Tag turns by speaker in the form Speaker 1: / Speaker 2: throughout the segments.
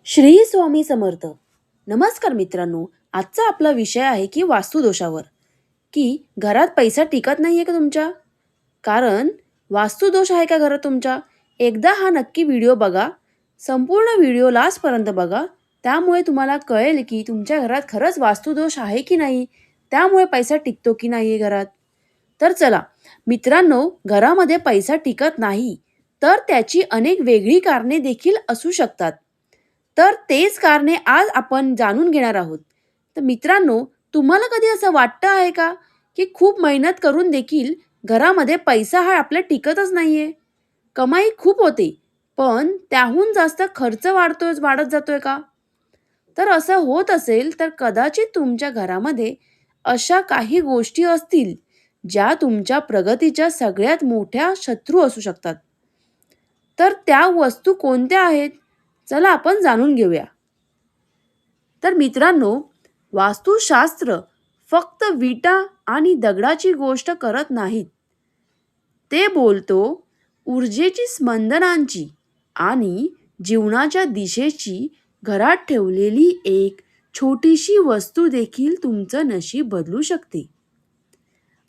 Speaker 1: श्री स्वामी समर्थ. नमस्कार मित्रांनो. आजचा आपला विषय आहे की वास्तुदोषावर. की घरात पैसा टिकत नाहीये का तुमच्या? कारण वास्तुदोष आहे का घरात तुमच्या? एकदा हा नक्की व्हिडिओ बघा. संपूर्ण व्हिडिओ लास्टपर्यंत बघा. त्यामुळे तुम्हाला कळेल की तुमच्या घरात खरंच वास्तुदोष आहे की नाही. त्यामुळे पैसा टिकतो की नाहीये घरात. तर चला मित्रांनो, घरामध्ये पैसा टिकत नाही तर त्याची अनेक वेगळी कारणे देखील असू शकतात. तर तेच कारणे आज आपण जाणून घेणार आहोत. तर मित्रांनो, तुम्हाला कधी असं वाटतं आहे का, की खूप मेहनत करून देखील घरामध्ये पैसा हा आपल्या टिकतच नाहीये? कमाई खूप होते, पण त्याहून जास्त खर्च वाढत जातोय का? तर असं होत असेल तर कदाचित तुमच्या घरामध्ये अशा काही गोष्टी असतील, ज्या तुमच्या प्रगतीच्या सगळ्यात मोठ्या शत्रू असू शकतात. तर त्या वस्तू कोणत्या आहेत? चला आपण जाणून घेऊया. तर मित्रांनो, वास्तुशास्त्र फक्त विटा आणि दगडाची गोष्ट करत नाहीत. ते बोलतो ऊर्जेची स्पंदनांची आणि जीवनाच्या दिशेची. घरात ठेवलेली एक छोटीशी वस्तू देखील तुमचं नशीब बदलू शकते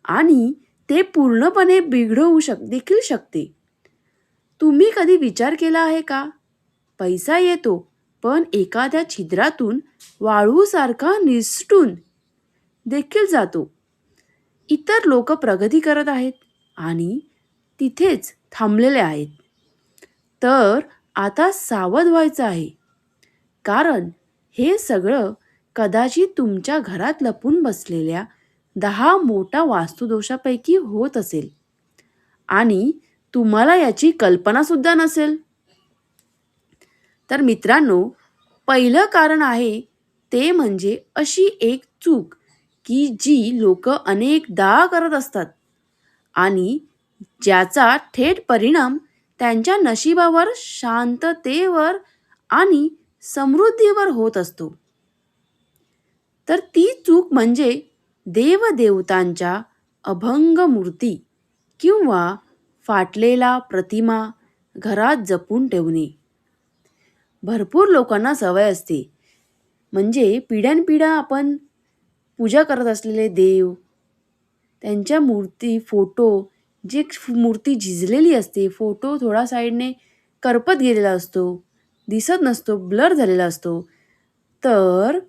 Speaker 1: आणि ते पूर्णपणे बिघडवू देखील शकते. तुम्ही कधी विचार केला आहे का? पैसा येतो, पण एखाद्या छिद्रातून वाळूसारखा निसटून देखील जातो. इतर लोक प्रगती करत आहेत आणि तिथेच थांबलेले आहेत. तर आता सावध व्हायचं आहे, कारण हे सगळं कदाचित तुमच्या घरात लपून बसलेल्या 10 मोठ्या वास्तुदोषापैकी होत असेल आणि तुम्हाला याची कल्पना सुद्धा नसेल. तर मित्रांनो, पहिलं कारण आहे ते म्हणजे अशी एक चूक की जी लोक अनेकदा करत असतात आणि ज्याचा थेट परिणाम त्यांच्या नशिबावर, शांततेवर आणि समृद्धीवर होत असतो. तर ती चूक म्हणजे देवदेवतांच्या अभंग मूर्ती किंवा फाटलेला प्रतिमा घरात जपून ठेवणे. भरपूर लोकांना सवय असते, म्हणजे पिढ्यानपिढ्या आपण पूजा करत असलेले देव, त्यांच्या मूर्ती, फोटो, जे मूर्ती झिजलेली असते, फोटो थोडा साईडने करपत गेलेला असतो, दिसत नसतो, ब्लर झालेला असतो. तर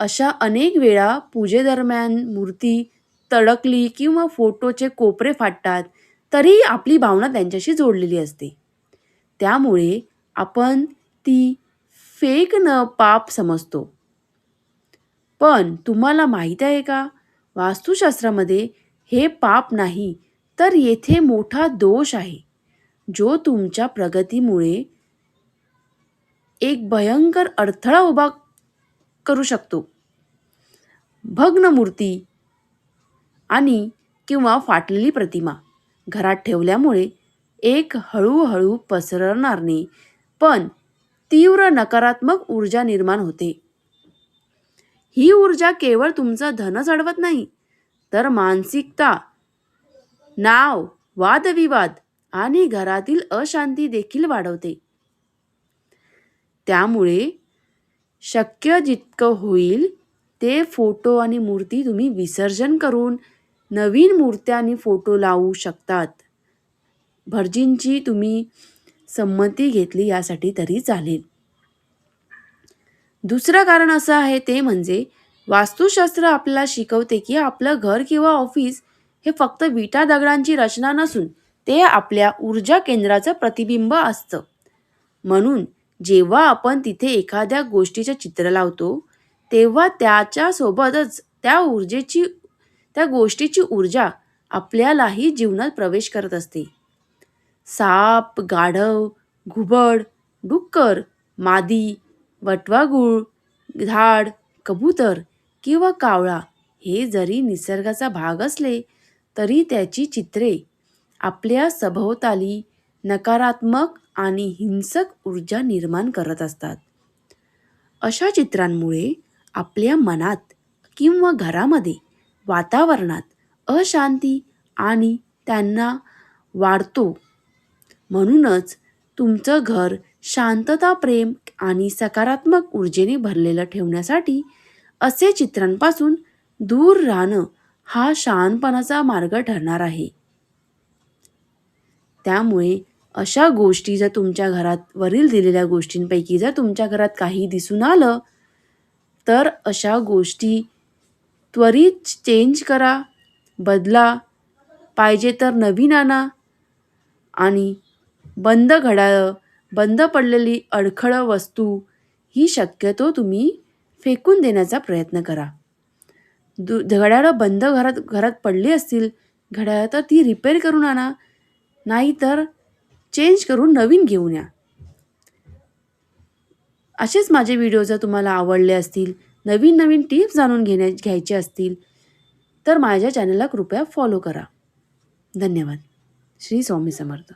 Speaker 1: अशा अनेक वेळा पूजेदरम्यान मूर्ती तडकली किंवा फोटोचे कोपरे फाटतात, तरी आपली भावना त्यांच्याशी जोडलेली असते. त्यामुळे आपण ती फेक न पाप समजतो. पण तुम्हाला माहीत आहे का, वास्तुशास्त्रामध्ये हे पाप नाही, तर येथे मोठा दोष आहे, जो तुमच्या प्रगतीमुळे एक भयंकर अडथळा उभा करू शकतो. भग्न मूर्ती आणि किंवा फाटलेली प्रतिमा घरात ठेवल्यामुळे एक हळूहळू पसरणारी पण तीव्र नकारात्मक ऊर्जा निर्माण होते. ही ऊर्जा केवळ तुमचा धनच अडवत नाही, तर मानसिकता, नाव, वादविवाद आणि घरातील अशांती देखील वाढवते. त्यामुळे शक्य जितकं होईल ते फोटो आणि मूर्ती तुम्ही विसर्जन करून नवीन मूर्त्या आणि फोटो लावू शकतात. भटजींची तुम्ही संमती घेतली यासाठी तरी चालेल. दुसरं कारण असं आहे ते म्हणजे वास्तुशास्त्र आपल्याला शिकवते की आपलं घर किंवा ऑफिस हे फक्त विटा दगडांची रचना नसून ते आपल्या ऊर्जा केंद्राचं प्रतिबिंब असतं. म्हणून जेव्हा आपण तिथे एखाद्या गोष्टीचे चित्र लावतो, तेव्हा त्याच्यासोबतच त्या गोष्टीची ऊर्जा आपल्यालाही जीवनात प्रवेश करत असते. साप, गाढव, घुबड, डुक्कर, मादी, वटवाघूळ, झाड, कबूतर किंवा कावळा हे जरी निसर्गाचा भाग असले, तरी त्याची चित्रे आपल्या सभोवताली नकारात्मक आणि हिंसक ऊर्जा निर्माण करत असतात. अशा चित्रांमुळे आपल्या मनात किंवा घरामध्ये, वातावरणात अशांती आणि त्यांना वाढतो. म्हणूनच तुमचं घर शांतता, प्रेम आणि सकारात्मक ऊर्जेने भरलेलं ठेवण्यासाठी असे चित्रांपासून दूर राहणं हा शहाणपणाचा मार्ग ठरणार आहे. त्यामुळे अशा गोष्टी जर तुमच्या घरात वरील दिलेल्या गोष्टींपैकी जर तुमच्या घरात काही दिसून आलं, तर अशा गोष्टी त्वरित चेंज करा, बदला. पाहिजे तर नवीन आणा आणि बंद घड्याळं, बंद पडलेली अडखळं वस्तू ही शक्यतो तुम्ही फेकून देण्याचा प्रयत्न करा. घड्याळं बंद घरात घरात पडली असतील, घड्याळं तर ती रिपेअर करून आणा, नाहीतर चेंज करून नवीन घेऊन या. असेच माझे व्हिडिओ जर तुम्हाला आवडले असतील, नवीन नवीन टिप्स जाणून घ्यायचे असतील, तर माझ्या चॅनलला कृपया फॉलो करा. धन्यवाद. श्री स्वामी समर्थ.